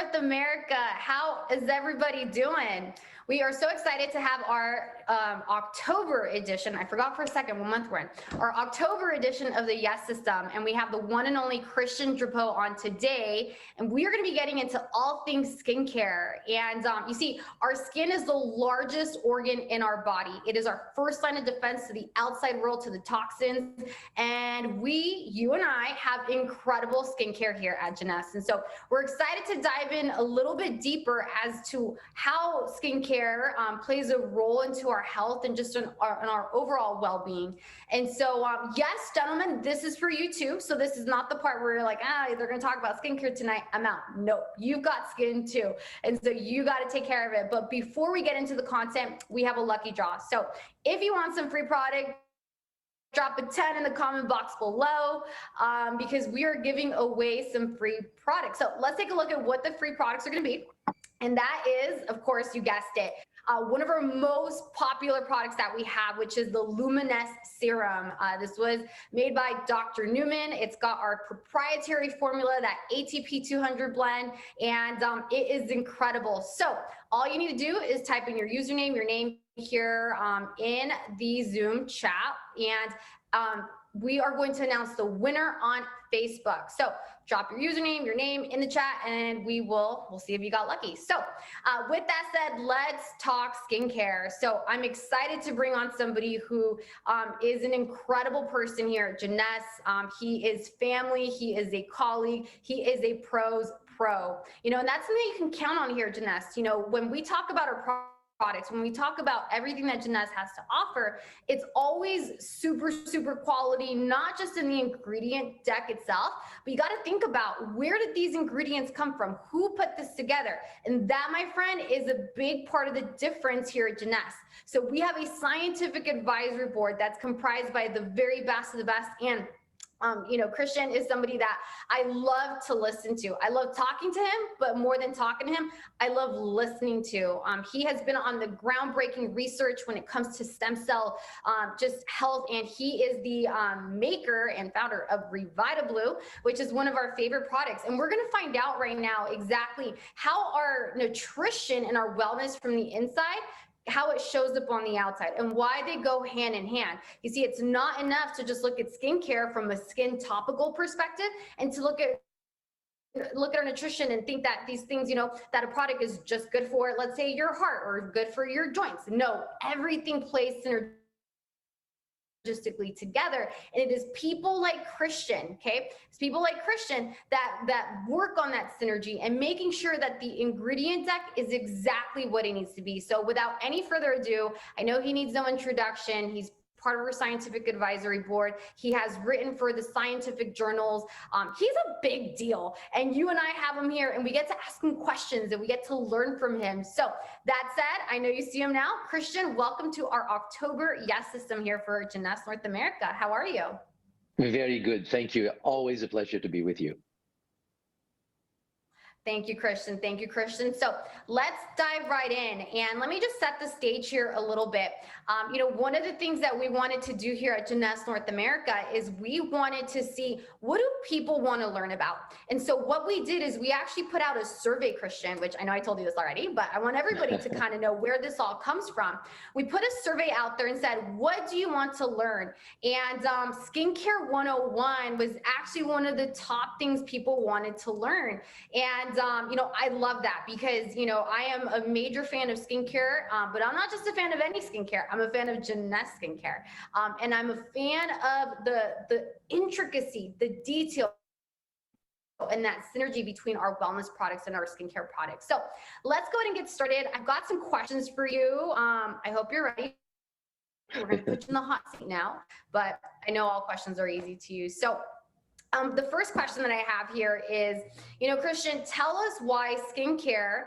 North America. How is everybody doing? We are so excited to have our October edition. I forgot for a second what month we're in. Our October edition of the Y.E.S system. And we have the one and only Christian Drapeau on today. And we are going to be getting into all things skincare. And you see, our skin is the largest organ in our body. It is our first line of defense to the outside world, to the toxins. And you and I have incredible skincare here at Jeunesse. And so we're excited to dive in a little bit deeper as to how skincare plays a role into our health and just in our overall well-being. And so, yes, gentlemen, this is for you too. So this is not the part where you're like, they're going to talk about skincare tonight. I'm out. Nope, you've got skin too. And so you got to take care of it. But before we get into the content, we have a lucky draw. So if you want some free product, drop a 10 in the comment box below because we are giving away some free products. So let's take a look at what the free products are going to be. And that is, of course, you guessed it, one of our most popular products that we have, which is the Luminous Serum. This was made by Dr. Newman. It's got our proprietary formula, that ATP 200 blend, and it is incredible. So all you need to do is type in your username, your name here in the Zoom chat, and we are going to announce the winner on Facebook. So drop your username, your name in the chat, and we'll see if you got lucky. So with that said, let's talk skincare. So I'm excited to bring on somebody who is an incredible person here at Jeunesse. He is family, he is a colleague, he is a pro's pro. And that's something you can count on here at Jeunesse. When we talk about our products, when we talk about everything that Jeunesse has to offer, it's always super, super quality, not just in the ingredient deck itself, but you got to think about, where did these ingredients come from? Who put this together? And that, my friend, is a big part of the difference here at Jeunesse. So we have a scientific advisory board that's comprised by the very best of the best, and Christian is somebody that I love to listen to. I love talking to him, but more than talking to him, I love listening to. He has been on the groundbreaking research when it comes to stem cell just health, and he is the maker and founder of RevitaBlue, which is one of our favorite products. And we're going to find out right now exactly how our nutrition and our wellness from the inside, how it shows up on the outside, and why they go hand in hand. You see, it's not enough to just look at skincare from a skin topical perspective and to look at our nutrition and think that these things, that a product is just good for, let's say, your heart or good for your joints. No, everything plays synergistically together, and it is people like Christian, okay? It's people like Christian that work on that synergy and making sure that the ingredient deck is exactly what it needs to be. So without any further ado, I know he needs no introduction. He's part of our scientific advisory board. He has written for the scientific journals. He's a big deal, and you and I have him here, and we get to ask him questions and we get to learn from him. So that said, I know you see him now. Christian, welcome to our October Y.E.S system here for Jeunesse North America. How are you? Very good. Thank you. Always a pleasure to be with you. Thank you, Christian. Thank you, Christian. So let's dive right in, and let me just set the stage here a little bit. One of the things that we wanted to do here at Jeunesse North America is we wanted to see, what do people want to learn about? And so what we did is we actually put out a survey, Christian, which I know I told you this already, but I want everybody to kind of know where this all comes from. We put a survey out there and said, what do you want to learn? And Skincare 101 was actually one of the top things people wanted to learn. And I love that because, I am a major fan of skincare, but I'm not just a fan of any skincare. I'm a fan of Jeunesse skincare. And I'm a fan of the intricacy, the detail, and that synergy between our wellness products and our skincare products. So let's go ahead and get started. I've got some questions for you. I hope you're ready. We're going to put you in the hot seat now, but I know all questions are easy to use. So the first question that I have here is, Christian, tell us why skincare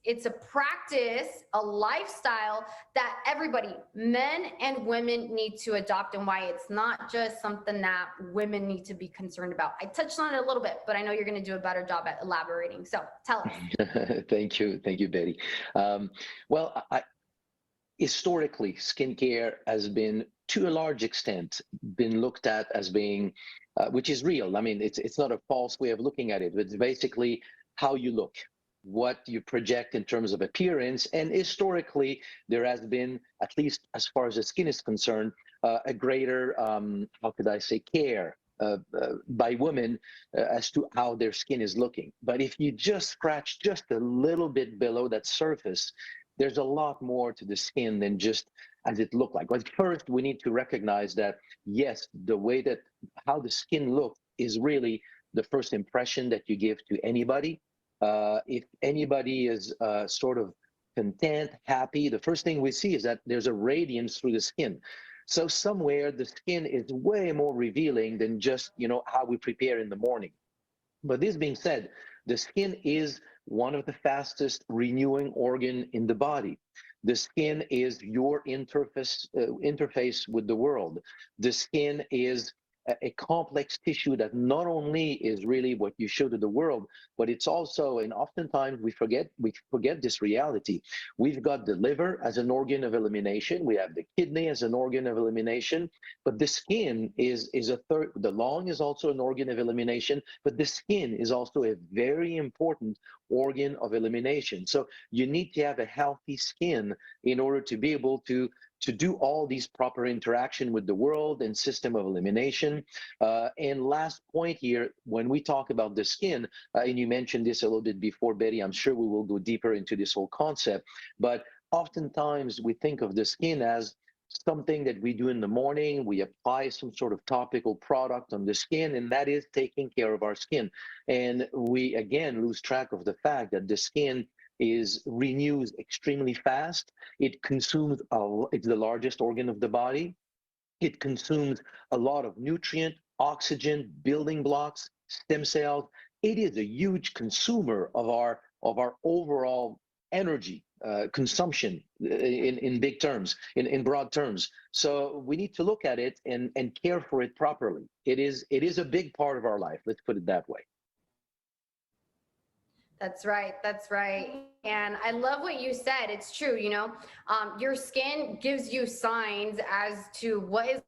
it's a practice, a lifestyle that everybody, men and women, need to adopt, and why it's not just something that women need to be concerned about. I touched on it a little bit, but I know you're going to do a better job at elaborating. So tell us. Thank you, Betty. Historically, skincare has been, to a large extent, been looked at as being which is real. I mean, it's not a false way of looking at it. It's basically how you look, what you project in terms of appearance. And historically, there has been, at least as far as the skin is concerned, a greater, how could I say, care by women as to how their skin is looking. But if you just scratch just a little bit below that surface, there's a lot more to the skin than just as it looked like. But first, we need to recognize that, yes, the way that how the skin looks is really the first impression that you give to anybody. If anybody is sort of content, happy, the first thing we see is that there's a radiance through the skin. So somewhere the skin is way more revealing than just, how we prepare in the morning. But this being said, the skin is one of the fastest renewing organ in the body. The skin is your interface with the world. The skin is a complex tissue that not only is really what you show to the world, but it's also, and oftentimes we forget this reality. We've got the liver as an organ of elimination. We have the kidney as an organ of elimination, but the skin is a third. The lung is also an organ of elimination, but the skin is also a very important organ of elimination. So you need to have a healthy skin in order to be able to do all these proper interaction with the world and system of elimination. And last point here, when we talk about the skin, and you mentioned this a little bit before, Betty, I'm sure we will go deeper into this whole concept, but oftentimes we think of the skin as something that we do in the morning. We apply some sort of topical product on the skin, and that is taking care of our skin. And we, again, lose track of the fact that the skin is renews extremely fast. It consumes, it's the largest organ of the body. It consumes a lot of nutrient, oxygen, building blocks, stem cells. It is a huge consumer of our overall energy consumption in big terms, in broad terms. So we need to look at it and care for it properly. It is a big part of our life. Let's put it that way. That's right. That's right. And I love what you said. It's true. Your skin gives you signs as to what is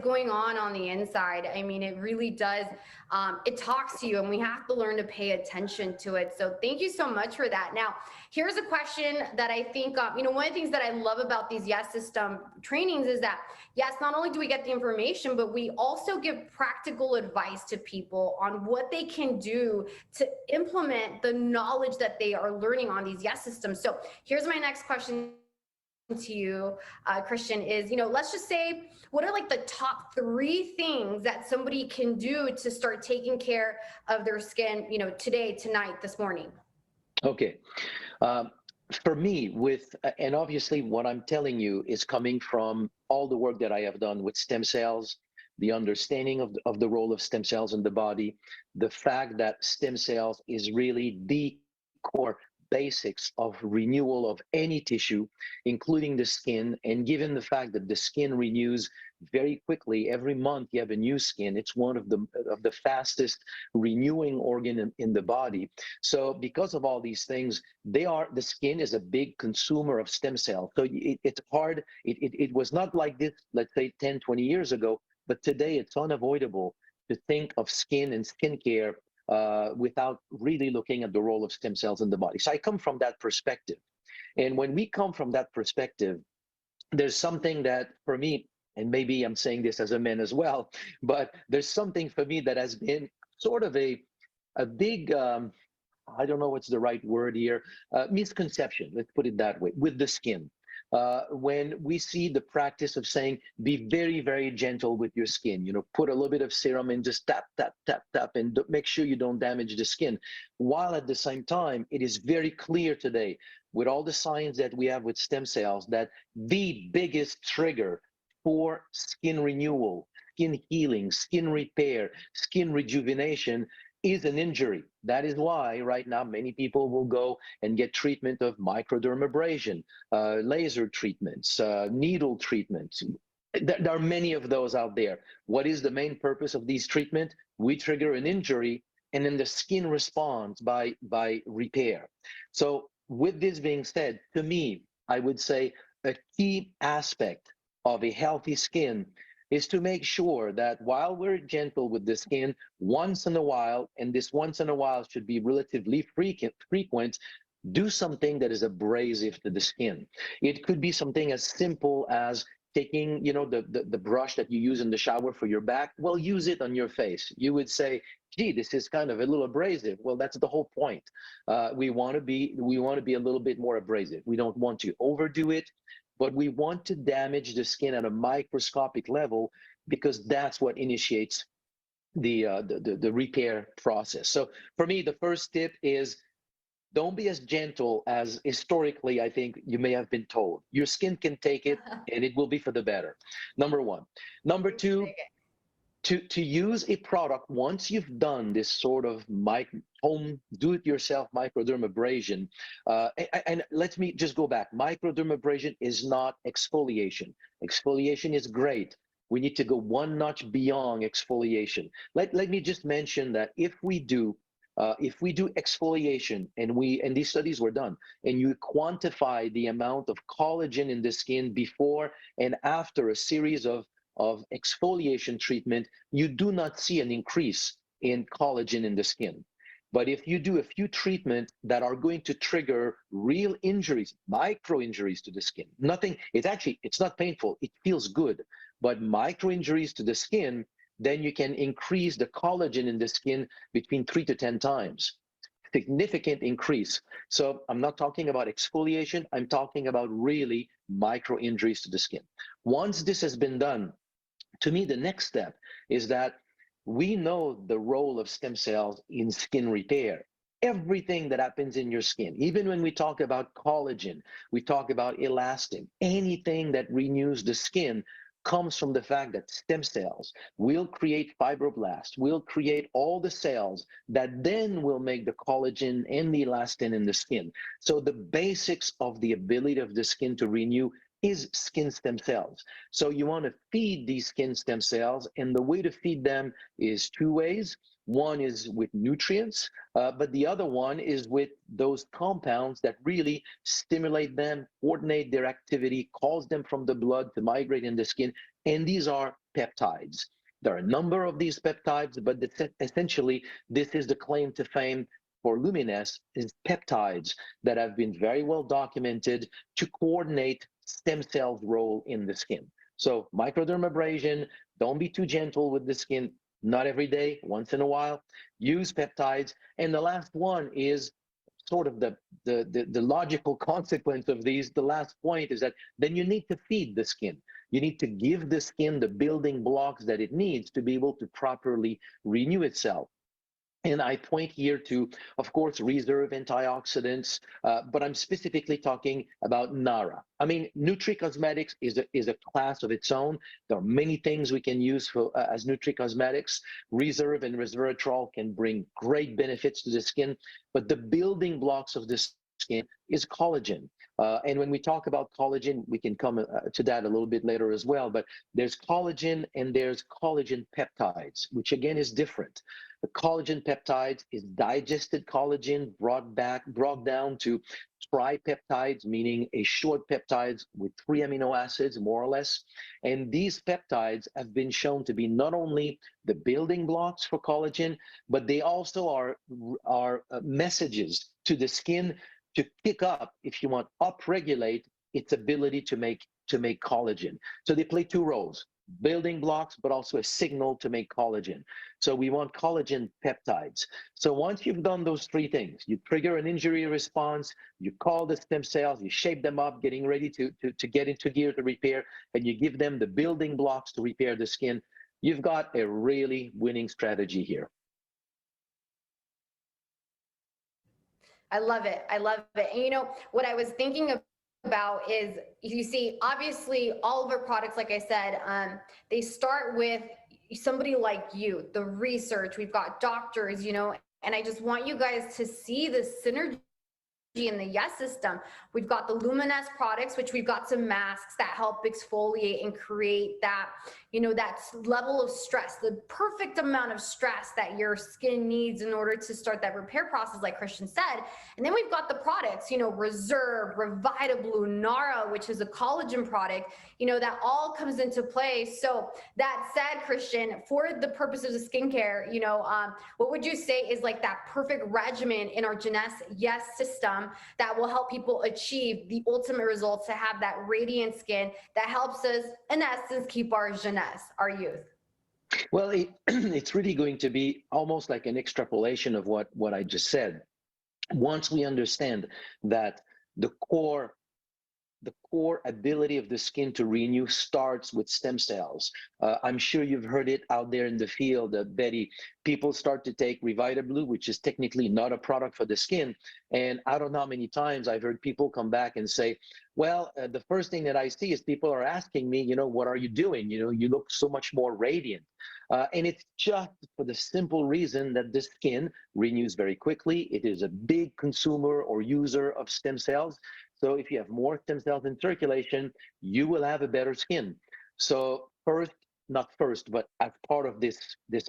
going on the inside. I mean, it really does. It talks to you, and we have to learn to pay attention to it. So thank you so much for that. Now, here's a question that I think, one of the things that I love about these YES system trainings is that, yes, not only do we get the information, but we also give practical advice to people on what they can do to implement the knowledge that they are learning on these YES systems. So here's my next question to you, Christian, is, let's just say, what are like the top 3 things that somebody can do to start taking care of their skin, today, tonight, this morning? Okay. Um, for me, and obviously what I'm telling you is coming from all the work that I have done with stem cells, the understanding of the role of stem cells in the body, the fact that stem cells is really the core basics of renewal of any tissue, including the skin. And given the fact that the skin renews very quickly, every month you have a new skin. It's one of the fastest renewing organ in the body. So because of all these things, the skin is a big consumer of stem cells. So it's hard. It was not like this, let's say 10, 20 years ago, but today it's unavoidable to think of skin and skincare without really looking at the role of stem cells in the body. So I come from that perspective. And when we come from that perspective, there's something that for me, and maybe I'm saying this as a man as well, but there's something for me that has been sort of a big, I don't know what's the right word here, misconception, let's put it that way, with the skin. When we see the practice of saying, be very, very gentle with your skin, put a little bit of serum and just tap, tap, tap, tap, and make sure you don't damage the skin. While at the same time, it is very clear today, with all the science that we have with stem cells, that the biggest trigger for skin renewal, skin healing, skin repair, skin rejuvenation is an injury. That is why right now many people will go and get treatment of microdermabrasion, laser treatments, needle treatments. There are many of those out there. What is the main purpose of these treatments? We trigger an injury, and then the skin responds by repair. So with this being said, to me, I would say a key aspect of a healthy skin is to make sure that while we're gentle with the skin, once in a while, and this once in a while should be relatively frequent, do something that is abrasive to the skin. It could be something as simple as taking, the brush that you use in the shower for your back. Well, use it on your face. You would say, gee, this is kind of a little abrasive. Well, that's the whole point. We want to be a little bit more abrasive. We don't want to overdo it, but we want to damage the skin at a microscopic level, because that's what initiates the repair process. So for me, the first tip is, don't be as gentle as historically I think you may have been told. Your skin can take it, and it will be for the better. Number one. Number two, to use a product once you've done this sort of home do-it-yourself microdermabrasion. And let me just go back. Microdermabrasion is not exfoliation. Exfoliation is great. We need to go one notch beyond exfoliation. Let me just mention that if we do exfoliation, and these studies were done, and you quantify the amount of collagen in the skin before and after a series of exfoliation treatment, you do not see an increase in collagen in the skin. But if you do a few treatments that are going to trigger real injuries, micro injuries to the skin, it's not painful, it feels good, but micro injuries to the skin, then you can increase the collagen in the skin between 3 to 10 times. Significant increase. So I'm not talking about exfoliation, I'm talking about really micro injuries to the skin. Once this has been done, to me, the next step is that we know the role of stem cells in skin repair. Everything that happens in your skin, even when we talk about collagen, we talk about elastin, anything that renews the skin comes from the fact that stem cells will create fibroblasts, will create all the cells that then will make the collagen and the elastin in the skin. So the basics of the ability of the skin to renew is skin stem cells. So you want to feed these skin stem cells, and the way to feed them is two ways. One is with nutrients, but the other one is with those compounds that really stimulate them, coordinate their activity, cause them from the blood to migrate in the skin, and these are peptides. There are a number of these peptides, but essentially this is the claim to fame for Y.E.S, is peptides that have been very well documented to coordinate stem cells' role in the skin. So microdermabrasion, don't be too gentle with the skin. Not every day, once in a while. Use peptides. And the last one is sort of the logical consequence of these. The last point is that then you need to feed the skin. You need to give the skin the building blocks that it needs to be able to properly renew itself. And I point here to, of course, reserve antioxidants, but I'm specifically talking about NARA. I mean, nutricosmetics is a class of its own. There are many things we can use as nutricosmetics. Reserve and resveratrol can bring great benefits to the skin, but the building blocks of the skin is collagen. And when we talk about collagen, we can come to that a little bit later as well, but there's collagen and there's collagen peptides, which again is different. The collagen peptides is digested collagen brought down to tripeptides, meaning a short peptides with 3 amino acids, more or less. And these peptides have been shown to be not only the building blocks for collagen, but they also are messages to the skin to pick up, if you want, upregulate its ability to make collagen. So they play two roles: building blocks, but also a signal to make collagen. So we want collagen peptides. So once you've done those three things, you trigger an injury response, you call the stem cells, you shape them up, getting ready to get into gear to repair, and you give them the building blocks to repair the skin, you've got a really winning strategy here. I love it. I love it. And you know, what I was thinking about is, you see, obviously all of our products, like I said, they start with somebody like you, the research. We've got doctors, you know, and I just want you guys to see the synergy in the Yes system. We've got the Luminous products, which we've got some masks that help exfoliate and create that, that level of stress, the perfect amount of stress that your skin needs in order to start that repair process, like Christian said. And then we've got the products, Reserve, Revita Blue, Nara, which is a collagen product, that all comes into play. So that said, Christian, for the purposes of skincare, what would you say is like that perfect regimen in our Jeunesse Yes system that will help people achieve the ultimate results, to have that radiant skin that helps us, in essence, keep our jeunesse, our youth? Well, it's really going to be almost like an extrapolation of what I just said. Once we understand that the core ability of the skin to renew starts with stem cells. I'm sure you've heard it out there in the field, Betty. People start to take Revita Blue, which is technically not a product for the skin. And I don't know how many times I've heard people come back and say, well, the first thing that I see is people are asking me, what are you doing? You look so much more radiant. And it's just for the simple reason that the skin renews very quickly. It is a big consumer or user of stem cells. So if you have more stem cells in circulation, you will have a better skin. So not first, but as part of this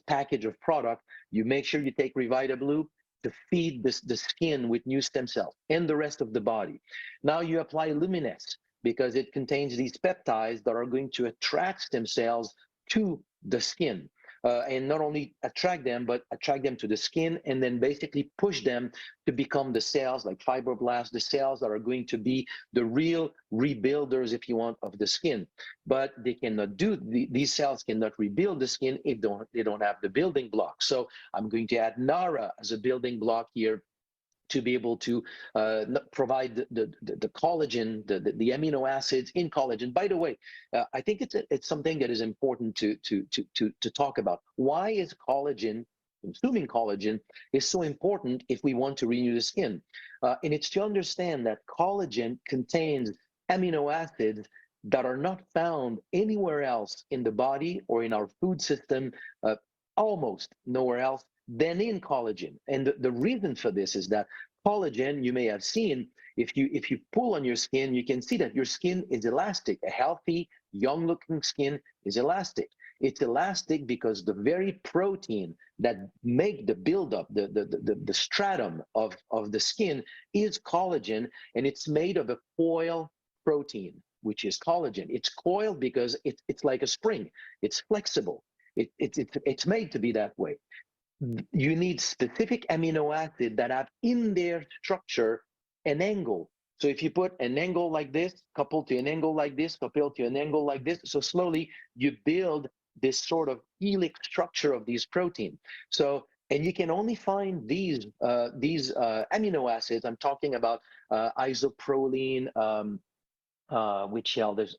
package of product, you make sure you take Revita Blue to feed the skin with new stem cells and the rest of the body. Now you apply Luminous because it contains these peptides that are going to attract stem cells to the skin. And not only attract them, but attract them to the skin and then basically push them to become the cells like fibroblasts, the cells that are going to be the real rebuilders, if you want, of the skin. But they cannot these cells cannot rebuild the skin if they don't have the building block. So I'm going to add Nara as a building block here to be able to provide the collagen, the amino acids in collagen. By the way, I think it's something that is important to talk about. Why is consuming collagen is so important if we want to renew the skin? And it's to understand that collagen contains amino acids that are not found anywhere else in the body or in our food system, almost nowhere else than in collagen. And the reason for this is that collagen, you may have seen, if you pull on your skin, you can see that your skin is elastic. A healthy, young-looking skin is elastic. It's elastic because the very protein that make the buildup, the stratum of the skin is collagen, and it's made of a coil protein, which is collagen. It's coiled because it's like a spring. It's flexible. It's made to be that way. You need specific amino acid that have in their structure an angle. So if you put an angle like this, coupled to an angle like this, coupled to an angle like this, so slowly you build this sort of helix structure of these protein. So, and you can only find these amino acids. I'm talking about isoproline, which there's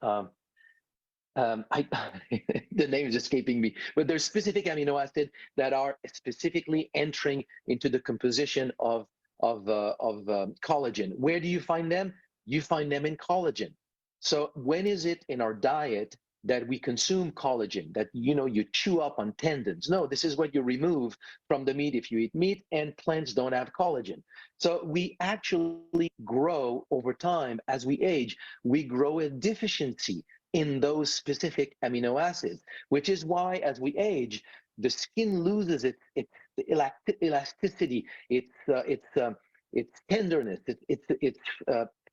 the name is escaping me, but there's specific amino acids that are specifically entering into the composition of collagen. Where do you find them? You find them in collagen. So when is it in our diet that we consume collagen, that you chew up on tendons? No, this is what you remove from the meat if you eat meat, and plants don't have collagen. So we actually grow over time as we age. We grow a deficiency in those specific amino acids, which is why as we age, the skin loses its elasticity, its tenderness, its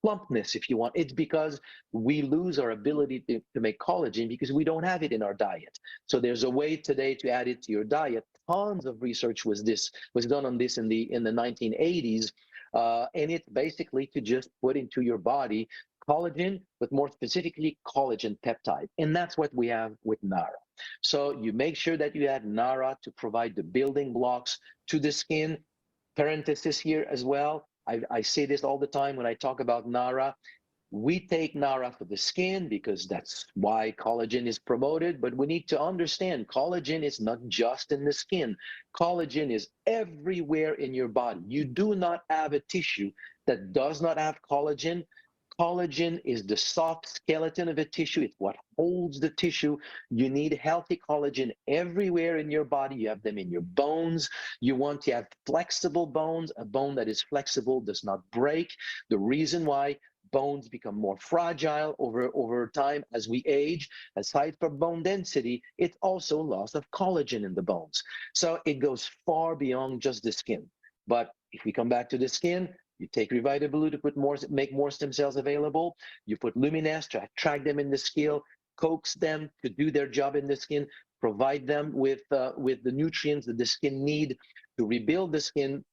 plumpness, if you want. It's because we lose our ability to make collagen because we don't have it in our diet. So there's a way today to add it to your diet. Tons of research was done on this in the 1980s, and it's basically to just put into your body collagen, but more specifically collagen peptide. And that's what we have with Nara. So you make sure that you add Nara to provide the building blocks to the skin. Parenthesis here as well. I say this all the time when I talk about Nara. We take Nara for the skin because that's why collagen is promoted, but we need to understand collagen is not just in the skin. Collagen is everywhere in your body. You do not have a tissue that does not have collagen. Collagen is the soft skeleton of a tissue. It's what holds the tissue. You need healthy collagen everywhere in your body. You have them in your bones. You want to have flexible bones. A bone that is flexible does not break. The reason why bones become more fragile over time as we age, aside from bone density, it's also loss of collagen in the bones. So it goes far beyond just the skin. But if we come back to the skin, you take Revita-Blue to make more stem cells available. You put Lumines to attract them in the skin, coax them to do their job in the skin, provide them with the nutrients that the skin need to rebuild the skin.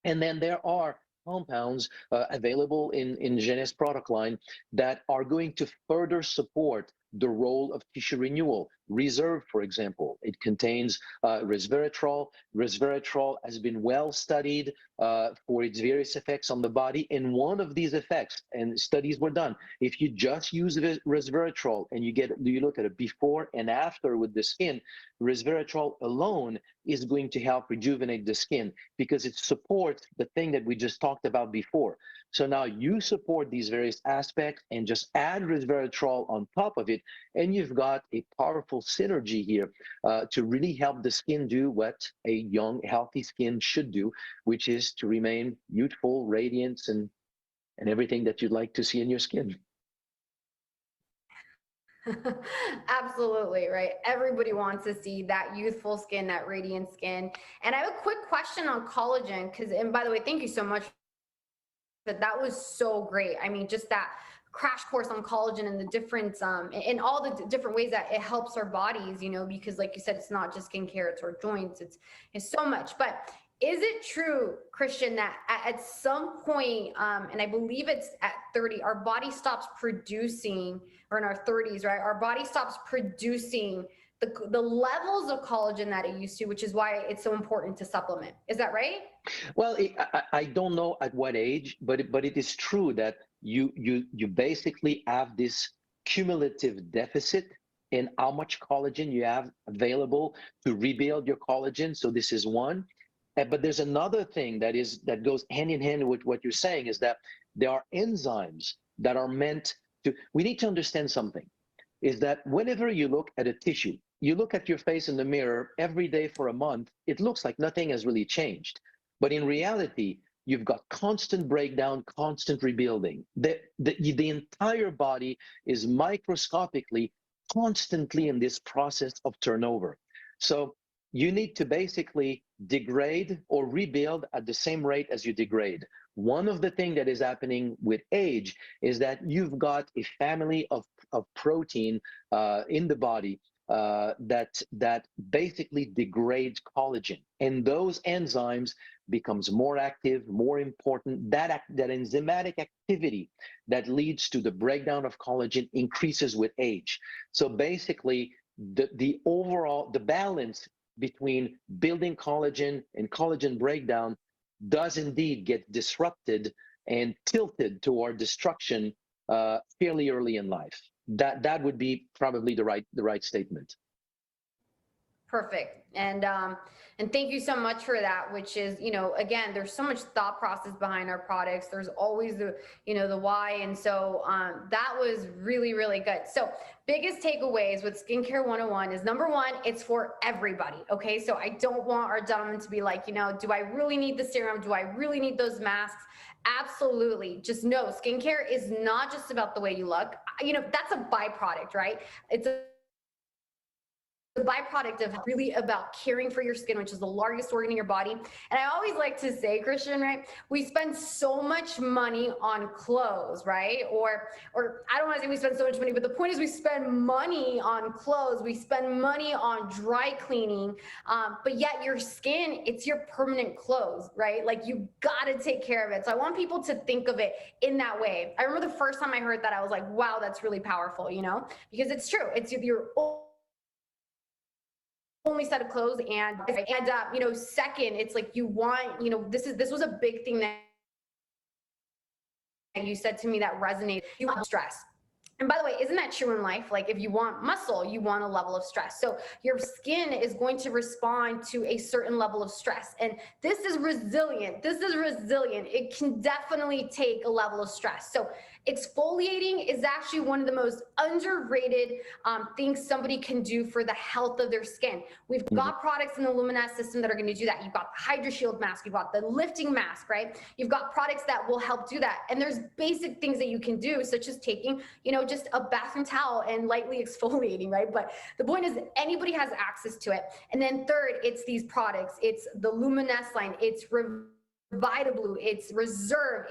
And then there are compounds available in Jeunesse product line that are going to further support the role of tissue renewal. Reserve, for example, it contains resveratrol. Resveratrol has been well studied for its various effects on the body. And one of these effects, and studies were done, if you just use resveratrol and you look at a before and after with the skin, resveratrol alone is going to help rejuvenate the skin because it supports the thing that we just talked about before. So now you support these various aspects and just add resveratrol on top of it, and you've got a powerful synergy here to really help the skin do what a young, healthy skin should do, which is to remain youthful, radiant, and everything that you'd like to see in your skin. Absolutely, right? Everybody wants to see that youthful skin, that radiant skin. And I have a quick question on collagen, because, and by the way, thank you so much. That was so great. I mean, just that crash course on collagen and the difference in all the different ways that it helps our bodies, you know, because like you said, it's not just skincare, it's our joints, it's so much. But is it true, Christian, that at some point, and I believe it's at 30, our body stops producing, or in our 30s, right? Our body stops producing the levels of collagen that it used to, which is why it's so important to supplement. Is that right? Well, I don't know at what age, but it is true that you basically have this cumulative deficit in how much collagen you have available to rebuild your collagen. So this is one. But there's another thing that goes hand in hand with what you're saying, is that there are enzymes that are meant to. We need to understand something, is that whenever you look at a tissue, you look at your face in the mirror every day for a month, it looks like nothing has really changed. But in reality, you've got constant breakdown, constant rebuilding. The entire body is microscopically, constantly in this process of turnover. So you need to basically degrade or rebuild at the same rate as you degrade. One of the things that is happening with age is that you've got a family of protein in the body that basically degrades collagen, and those enzymes becomes more active, more important. That enzymatic activity that leads to the breakdown of collagen increases with age. So basically, the overall balance between building collagen and collagen breakdown does indeed get disrupted and tilted toward destruction fairly early in life. That would be probably the right statement. Perfect. And thank you so much for that, which is, you know, again, there's so much thought process behind our products. There's always the, you know, the why. And so that was really, really good. So biggest takeaways with Skincare 101 is, number one, it's for everybody. Okay. So I don't want our gentlemen to be like, you know, do I really need the serum? Do I really need those masks? Absolutely. Just know skincare is not just about the way you look. You know, that's a byproduct, right? It's a byproduct of really about caring for your skin, which is the largest organ in your body. And I always like to say, Christian, right, we spend so much money on clothes, right? Or I don't want to say we spend so much money, but the point is we spend money on clothes, we spend money on dry cleaning, but yet your skin, it's your permanent clothes, right? Like, you got to take care of it. So I want people to think of it in that way. I remember the first time I heard that, I was like, wow, that's really powerful, you know, because it's true. It's your only set of clothes. And you know, second, it's like, you want, you know, this was a big thing that you said to me that resonated. You want stress. And by the way, isn't that true in life? Like, if you want muscle, you want a level of stress. So your skin is going to respond to a certain level of stress. And this is resilient. It can definitely take a level of stress. So Exfoliating is actually one of the most underrated things somebody can do for the health of their skin. We've got products in the Y.E.S system that are going to do that. You've got the Hydra Shield mask, you've got the lifting mask, right? You've got products that will help do that. And there's basic things that you can do, such as taking, just a bathroom towel and lightly exfoliating, right? But the point is anybody has access to it. And then third, it's these products. It's the Y.E.S line. It's Vitablue. It's Reserve.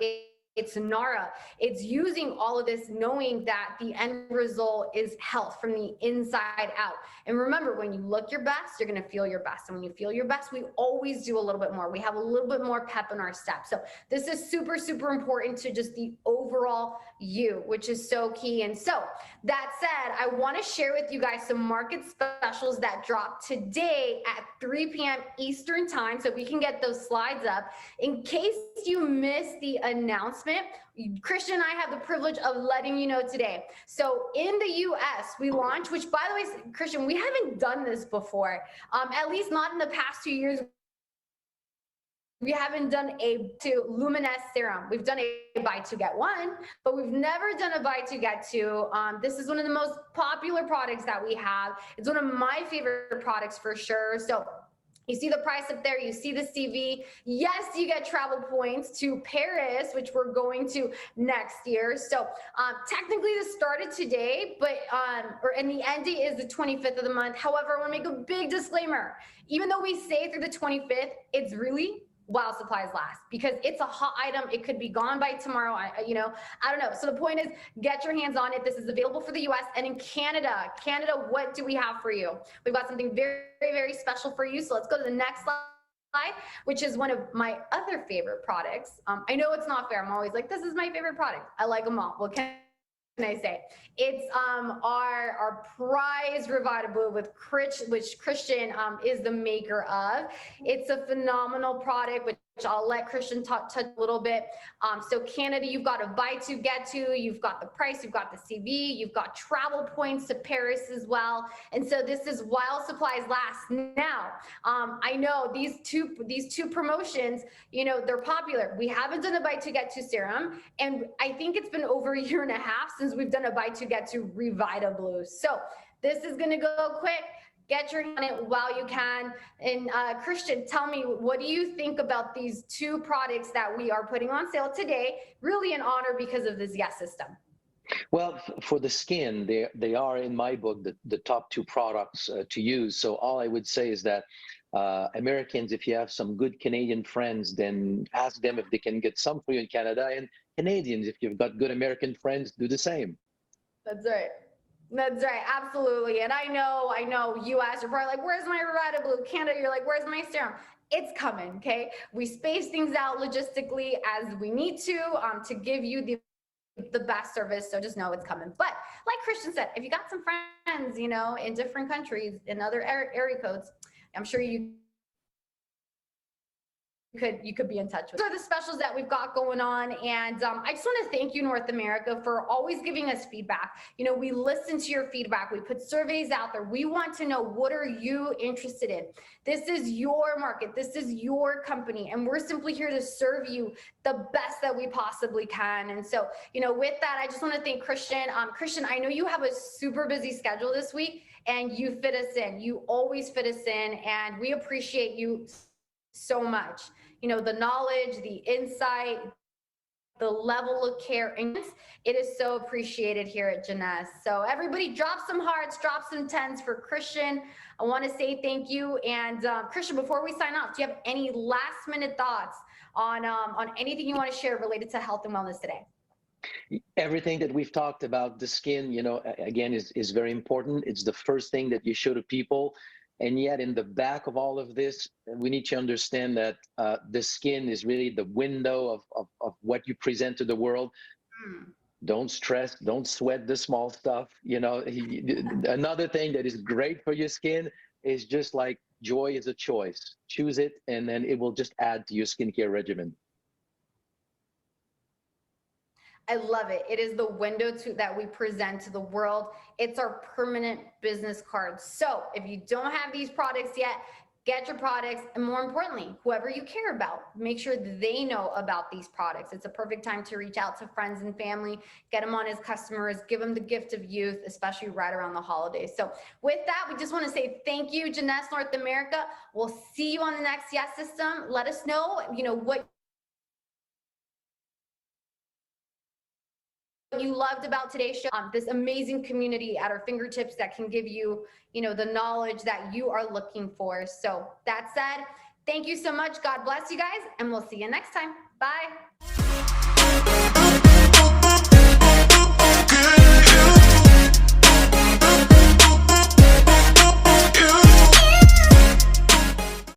It's Nara. It's using all of this, knowing that the end result is health from the inside out. And remember, when you look your best, you're going to feel your best. And when you feel your best, we always do a little bit more. We have a little bit more pep in our step. So this is super, super important to just the overall you, which is so key. And so that said, I want to share with you guys some market specials that drop today at 3 p.m. Eastern time. So we can get those slides up. In case you missed the announcement, Christian and I have the privilege of letting you know today. So in the U.S., we launched, which by the way, Christian, we haven't done this before, at least not in the past 2 years. We haven't done a Y.E.S serum. We've done a buy two get one, but we've never done a buy two get two. This is one of the most popular products that we have. It's one of my favorite products for sure. So you see the price up there, you see the CV. Yes, you get travel points to Paris, which we're going to next year. So technically this started today, but and the end date is the 25th of the month. However, I want to make a big disclaimer. Even though we say through the 25th, it's really while supplies last, because it's a hot item. It could be gone by tomorrow. I don't know. So the point is, get your hands on it. This is available for the US and in Canada. Canada, what do we have for you? We've got something very, very, very special for you. So let's go to the next slide, which is one of my other favorite products. I know it's not fair. I'm always like, this is my favorite product. I like them all. Well, can I say it's our prize Vitablue with which Christian is the maker of. It's a phenomenal product, which I'll let Christian touch a little bit. So Canada, you've got a buy two get two, you've got the price, you've got the CV, you've got travel points to Paris as well. And so this is while supplies last. Now, I know these two promotions, they're popular. We haven't done a buy two get two serum, and I think it's been over a year and a half since we've done a buy two get two Vitablue. So this is going to go quick. Get your hand on it while you can. And Christian, tell me, what do you think about these two products that we are putting on sale today? Really an honor because of this Y.E.S system. Well, for the skin, they are, in my book, the top two products to use. So all I would say is that Americans, if you have some good Canadian friends, then ask them if they can get some for you in Canada. And Canadians, if you've got good American friends, do the same. That's right. That's right. Absolutely. And I know U.S. you're probably like, where's my Vitablue? Canada, you're like, where's my serum? It's coming. Okay. We space things out logistically as we need to give you the best service. So just know it's coming. But like Christian said, if you got some friends, in different countries, in other area codes, I'm sure you could be in touch with. These are the specials that we've got going on, and I just want to thank you, North America, for always giving us feedback. We listen to your feedback. We put surveys out there. We want to know, what are you interested in? This is your market. This is your company, and we're simply here to serve you the best that we possibly can. And so, with that, I just want to thank Christian. Christian, I know you have a super busy schedule this week, and you fit us in. You always fit us in, and we appreciate you so much. The knowledge, the insight, the level of care, and it is so appreciated here at Jeunesse. So everybody drop some hearts, drop some tens for Christian. I want to say thank you. And Christian, before we sign off, do you have any last minute thoughts on anything you want to share related to health and wellness today? Everything that we've talked about, the skin, again, is very important. It's the first thing that you show to people. And yet in the back of all of this, we need to understand that the skin is really the window of what you present to the world. Don't stress, don't sweat the small stuff. Another thing that is great for your skin is just like joy is a choice. Choose it, and then it will just add to your skincare regimen. I love it. It is the window that we present to the world. It's our permanent business card. So if you don't have these products yet, get your products, and more importantly, whoever you care about, make sure they know about these products. It's a perfect time to reach out to friends and family, get them on as customers, give them the gift of youth, especially right around the holidays. So with that, we just want to say thank you, Jeunesse North America. We'll see you on the next Yes System. Let us know, what you loved about today's show. This amazing community at our fingertips that can give you, the knowledge that you are looking for. So that said, thank you so much. God bless you guys, and we'll see you next time. Bye.